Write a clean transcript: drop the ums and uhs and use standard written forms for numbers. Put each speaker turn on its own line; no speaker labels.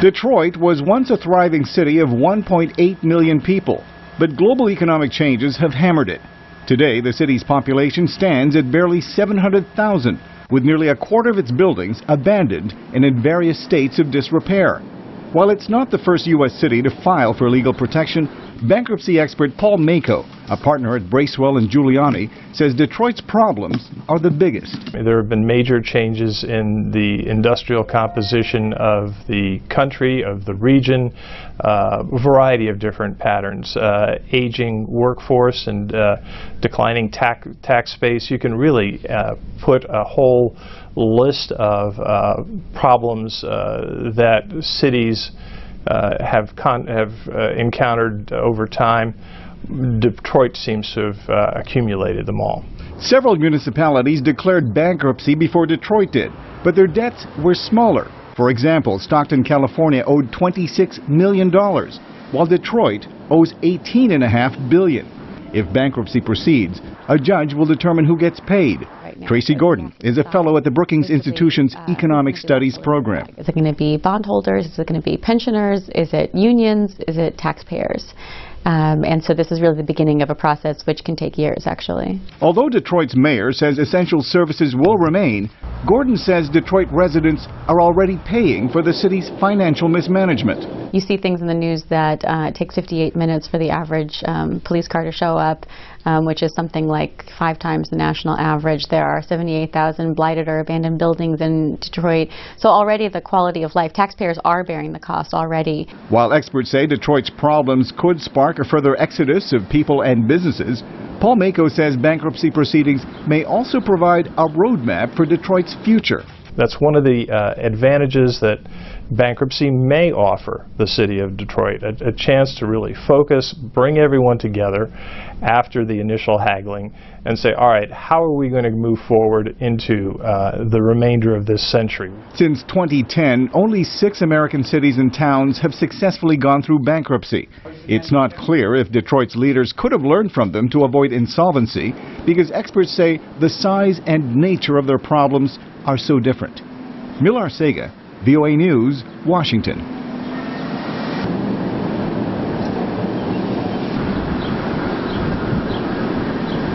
Detroit was once a thriving city of 1.8 million people, but global economic changes have hammered it. Today, the city's population stands at barely 700,000, with nearly a quarter of its buildings abandoned and in various states of disrepair. While it's not the first U.S. city to file for legal protection, bankruptcy expert Paul Mako, a partner at Bracewell and Giuliani, says Detroit's problems are the biggest.
There have been major changes in the industrial composition of the country, of the region, a variety of different patterns. Aging workforce and declining tax base. You can really put a whole list of problems that cities have encountered over time. Detroit seems to have accumulated them all.
Several municipalities declared bankruptcy before Detroit did, but their debts were smaller. For example, Stockton, California owed $26 million, while Detroit owes $18.5 billion. If bankruptcy proceeds, a judge will determine who gets paid. Tracy Gordon is a fellow at the Brookings Institution's Economic Studies program.
Is it going to be bondholders? Is it going to be pensioners? Is it unions? Is it taxpayers? And so this is really the beginning of a process which can take years, actually.
Although Detroit's mayor says essential services will remain, Gordon says Detroit residents are already paying for the city's financial mismanagement.
You see things in the news that it takes 58 minutes for the average police car to show up, which is something like 5 times the national average. There are 78,000 blighted or abandoned buildings in Detroit. So already the quality of life, taxpayers are bearing the cost already.
While experts say Detroit's problems could spark a further exodus of people and businesses, Paul Mako says bankruptcy proceedings may also provide a roadmap for Detroit's future.
That's one of the advantages that bankruptcy may offer the city of Detroit, a chance to really focus, bring everyone together after the initial haggling and say, all right, how are we going to move forward into the remainder of this century?
Since 2010, only 6 American cities and towns have successfully gone through bankruptcy. It's not clear if Detroit's leaders could have learned from them to avoid insolvency, because experts say the size and nature of their problems are so different. Arcega, VOA News, Washington.